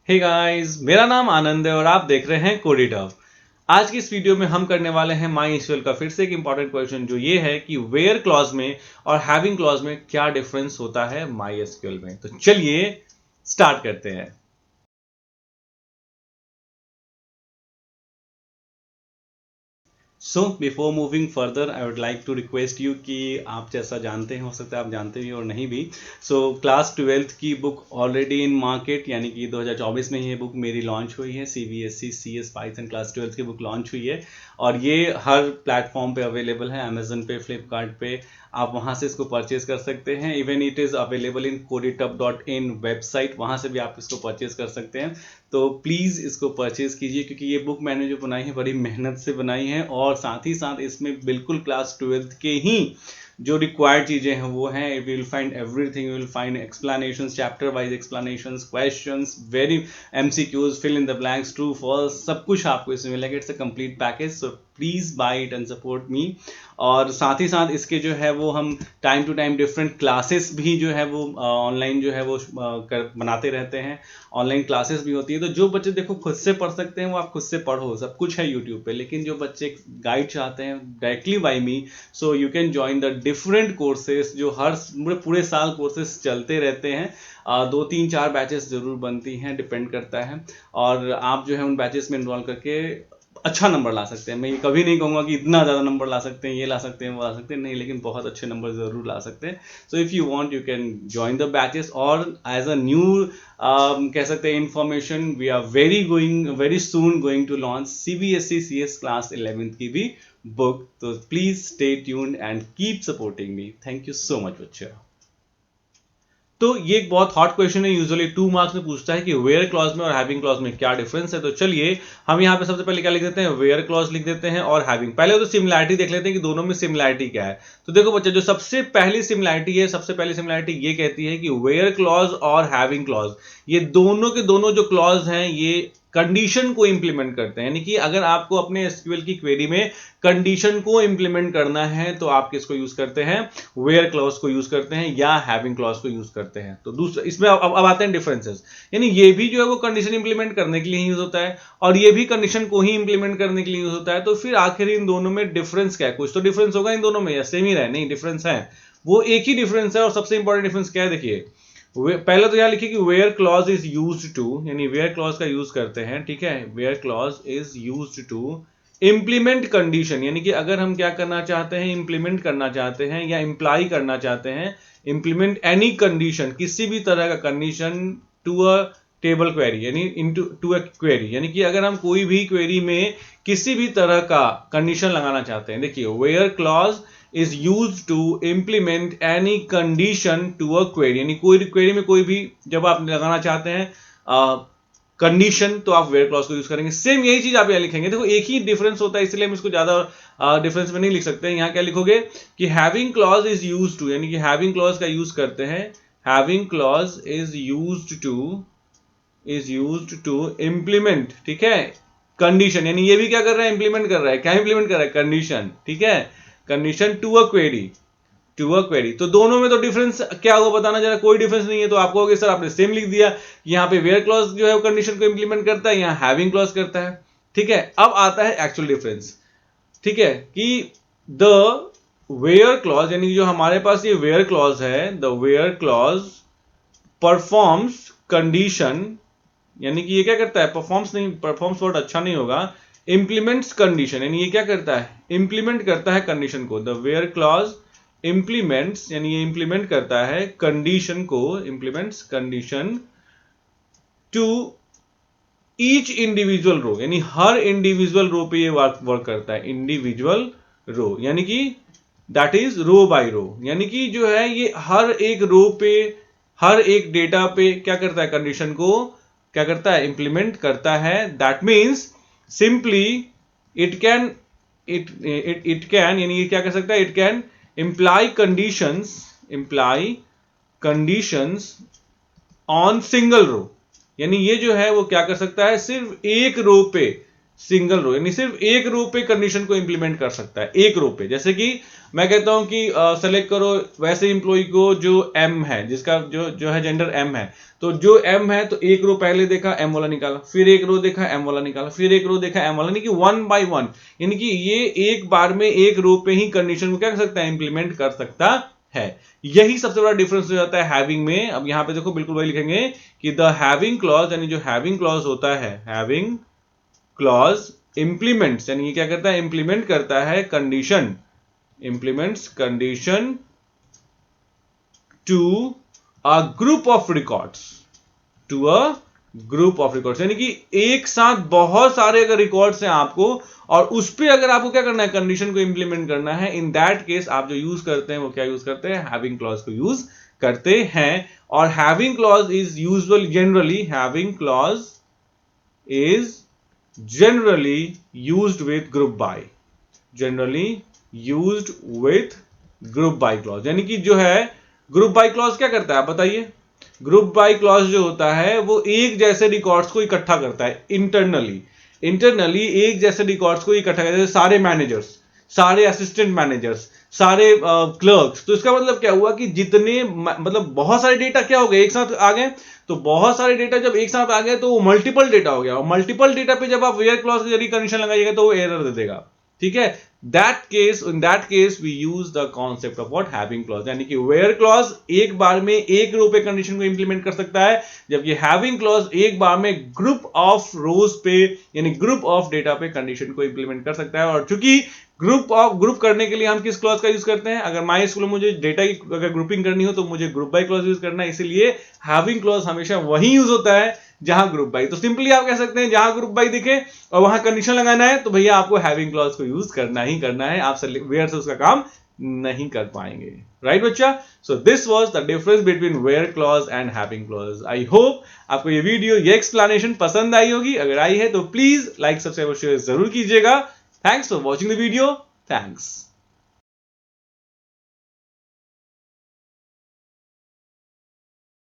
Hey guys, मेरा नाम आनंद है और आप देख रहे हैं कोडिटव। आज की इस वीडियो में हम करने वाले हैं माई एसक्यूएल का फिर से एक इंपॉर्टेंट क्वेश्चन, जो ये है कि वेयर क्लॉज में और हैविंग क्लॉज में क्या डिफरेंस होता है माई एसक्यूएल में। तो चलिए स्टार्ट करते हैं। So before moving further I would like to request you कि आप जैसा जानते हैं, हो सकता है आप जानते भी और नहीं भी। सो क्लास 12th की बुक ऑलरेडी इन मार्केट, यानी कि 2024 में ये बुक मेरी लॉन्च हुई है। CBSE CS Python class 12th की बुक लॉन्च हुई है और ये हर प्लेटफॉर्म पे अवेलेबल है, अमेजन पे, फ्लिपकार्ट पे। आप वहाँ से इसको परचेज कर सकते हैं। Even it is available in koditup.in website, वहाँ से भी आप इसको परचेज कर सकते हैं। तो प्लीज़ इसको परचेज कीजिए, क्योंकि ये बुक मैंने जो बनाई है बड़ी मेहनत से बनाई है और साथ ही साथ इसमें बिल्कुल क्लास 12th के ही जो रिक्वायर्ड चीज़ें हैं वो हैं। You will find everything, you will find explanations, chapter wise explanations, questions, very MCQs, fill in the blanks, true false, सब कुछ आपको इसमें मिलेगा। It's a complete package, so please buy it and support me. और साथ ही साथ इसके जो है वो हम time to time different classes भी जो है वो ऑनलाइन जो है वो बनाते रहते हैं। ऑनलाइन क्लासेस भी होती है, तो जो बच्चे देखो खुद से पढ़ सकते हैं वो आप खुद से पढ़ो, सब कुछ है यूट्यूब पे। लेकिन जो बच्चे गाइड चाहते हैं directly by me, so you can join the different courses जो हर पूरे साल कोर्सेज चलते रहते हैं। 2 3 4 बैचेस जरूर बनती हैं, डिपेंड करता है। और आप जो है उन बैचेस में इन्वॉल्व करके अच्छा नंबर ला सकते हैं। मैं ये कभी नहीं कहूँगा कि इतना ज़्यादा नंबर ला सकते हैं, ये ला सकते हैं, वो ला सकते हैं, नहीं, लेकिन बहुत अच्छे नंबर ज़रूर ला सकते हैं। So if you want you can join the batches. और एज अ न्यू कह सकते हैं information, we are very soon going to launch CBSE CS class 11th की भी बुक। तो please stay tuned and keep supporting me. Thank you so much बच्चों। तो ये एक बहुत हॉट क्वेश्चन है, यूजुअली 2 मार्क्स में पूछता है कि वेयर क्लॉज में और हैविंग क्लॉज में क्या डिफरेंस है। तो चलिए हम यहाँ पे सबसे पहले क्या लिख देते हैं, वेयर क्लॉज लिख देते हैं और हैविंग। पहले तो सिमिलैरिटी देख लेते हैं कि दोनों में सिमिलैरिटी क्या है। तो देखो बच्चे, जो सबसे पहली सिमिलैरिटी ये कहती है कि वेयर क्लॉज और हैविंग क्लॉज, ये दोनों के दोनों जो क्लॉज हैं ये कंडीशन को इंप्लीमेंट करते हैं। यानी कि अगर आपको अपने एसक्यूएल की क्वेरी में कंडीशन को इंप्लीमेंट करना है तो आप किसको यूज करते हैं, वेयर क्लॉज को यूज करते हैं या हैविंग क्लॉज को यूज करते हैं। तो दूसरा इसमें अब आते हैं डिफरेंसेस। यानी ये भी जो है वो कंडीशन इंप्लीमेंट करने के लिए यूज होता है और ये भी कंडीशन को ही इंप्लीमेंट करने के लिए यूज होता है। तो फिर आखिर इन दोनों में डिफरेंस क्या है? कुछ तो डिफरेंस होगा इन दोनों में, या सेम ही रहे? नहीं, डिफरेंस है। वो एक ही डिफरेंस है और सबसे इंपॉर्टेंट डिफरेंस क्या है, देखिए। पहले तो यहां लिखिए कि where clause is used to, यानी वेयर क्लॉज का यूज करते हैं, ठीक है। Where clause is used to implement condition, यानी कि अगर हम क्या करना चाहते हैं, इंप्लीमेंट करना चाहते हैं या इंप्लाई करना चाहते हैं, इंप्लीमेंट एनी कंडीशन, किसी भी तरह का condition to a table query, यानी इनटू टू अ क्वेरी। यानी कि अगर हम कोई भी क्वेरी में किसी भी तरह का कंडीशन लगाना चाहते हैं, देखिए where clause is used to implement any condition to a query, यानी कोई क्वेरी में कोई भी जब आप लगाना चाहते हैं कंडीशन तो आप वेयर क्लॉज को यूज करेंगे। सेम यही चीज आप यहाँ लिखेंगे। देखो एक ही डिफरेंस होता है, इसलिए हम इसको ज्यादा डिफरेंस में नहीं लिख सकते हैं। यहाँ क्या लिखोगे कि having clause is used to, यानी कि हैविंग क्लॉज का यूज करते हैं। Having clause is used to implement, ठीक है, कंडीशन। यानी ये भी क्या कर रहा है, इंप्लीमेंट कर रहा है। क्या इंप्लीमेंट कर रहा है, कंडीशन, ठीक है, कंडीशन टू अ क्वेरी। तो दोनों में तो डिफरेंस क्या होगा बताना जरा। कोई डिफरेंस नहीं है। तो आप कहोगे सर आपने सेम लिख दिया, यहाँ पे वेयर क्लॉज जो है वो कंडीशन को इंप्लीमेंट करता है, यहाँ हैविंग क्लॉज करता है, ठीक है। अब आता है एक्चुअल डिफरेंस, ठीक है, कि द वेयर क्लॉज, यानी जो हमारे पास ये वेयर क्लॉज है, the where clause performs condition, यानी कि ये क्या करता है, परफॉर्म्स नहीं, परफॉर्म्स वर्ड अच्छा नहीं होगा, इंप्लीमेंट्स कंडीशन, यानी ये क्या करता है, इंप्लीमेंट करता है कंडीशन को। द वेयर क्लॉज इंप्लीमेंट्स, यानी ये इंप्लीमेंट करता है कंडीशन को, implements condition to each individual row, यानी हर इंडिविजुअल रो पे ये वर्क करता है। इंडिविजुअल रो यानी कि दैट इज रो बाय रो, यानी कि जो है ये हर एक रो पे, हर एक डेटा पे क्या करता है, कंडीशन को क्या करता है, इंप्लीमेंट करता है। That means simply it can यानी ये क्या कर सकता है, it can imply conditions on single row, यानी ये जो है वो क्या कर सकता है, सिर्फ एक रो पे सिंगल रो, यानी सिर्फ एक रो पे कंडीशन को इंप्लीमेंट कर सकता है, एक रो पे। जैसे कि मैं कहता हूं कि सेलेक्ट करो वैसे इंप्लॉय को जो एम है, जिसका जो है जेंडर एम है, तो जो एम है तो एक रो पहले देखा एम वाला निकाला, फिर एक रो देखा एम वाला निकाला, फिर एक रो देखा एम वाला, यानी कि 1 by 1, यानी कि ये एक बार में एक रो पे ही कंडीशन को क्या कर सकता है, इंप्लीमेंट कर सकता है। यही सबसे बड़ा डिफरेंस हो जाता है हैविंग में। अब यहां पे देखो बिल्कुल वही लिखेंगे कि द हैविंग क्लॉज, यानी जो हैविंग क्लॉज होता है, हैविंग क्लॉज इंप्लीमेंट्स, यानी क्या करता है, इंप्लीमेंट करता है condition, implements condition to a group of records, to a group of records, यानी कि एक साथ बहुत सारे अगर रिकॉर्ड्स हैं आपको, और उस पर अगर आपको क्या करना है, कंडीशन को इंप्लीमेंट करना है, इन दैट केस आप जो यूज करते हैं वो क्या यूज करते हैं, हैविंग क्लॉज को यूज करते हैं। और having clause is usual generally, having clause is generally used with group by, generally used with group by clause, यानी कि जो है ग्रुप बाय क्लॉज क्या करता है आप बताइए। ग्रुप बाय क्लॉज जो होता है वो एक जैसे रिकॉर्ड्स को इकट्ठा करता है, इंटरनली एक जैसे रिकॉर्ड्स को इकट्ठा करता है, सारे मैनेजर्स, सारे असिस्टेंट मैनेजर्स, सारे क्लर्क्स। तो इसका मतलब क्या हुआ कि जितने मतलब बहुत सारे डेटा क्या हो गए, एक साथ आ गए, तो बहुत सारे डेटा जब एक साथ आ गए तो वो मल्टीपल डेटा हो गया, और मल्टीपल डेटा पे जब आप वेयर क्लॉज के जरिए कंडीशन लगाइएगा तो वो एरर दे देगा, ठीक है। in that case we use the concept of what, having clause, यानी कि where clause एक बार में एक रो पे कंडीशन को इंप्लीमेंट कर सकता है, जबकि having clause एक बार में ग्रुप ऑफ रोज पे यानी ग्रुप ऑफ डेटा पे कंडीशन को इंप्लीमेंट कर सकता है। और चूंकि ग्रुप करने के लिए हम किस क्लॉज का यूज करते हैं, अगर माई स्कूल में मुझे डेटा की अगर ग्रुपिंग करनी हो तो मुझे ग्रुप बाय क्लॉज यूज करना है, इसीलिए हैविंग क्लॉज हमेशा वही यूज होता है जहां ग्रुप बाय। तो सिंपली आप कह सकते हैं जहां ग्रुप बाय दिखे और वहां कंडीशन लगाना है तो भैया आपको हैविंग क्लॉज को यूज करना ही करना है, आप वेयर से उसका काम नहीं कर पाएंगे, राइट बच्चा। So this was the difference between where clause and having clause. I hope आपको ये वीडियो, ये एक्सप्लेनेशन पसंद आई होगी। अगर आई है तो प्लीज लाइक, सब्सक्राइब और शेयर जरूर कीजिएगा। Thanks for watching the video, thanks.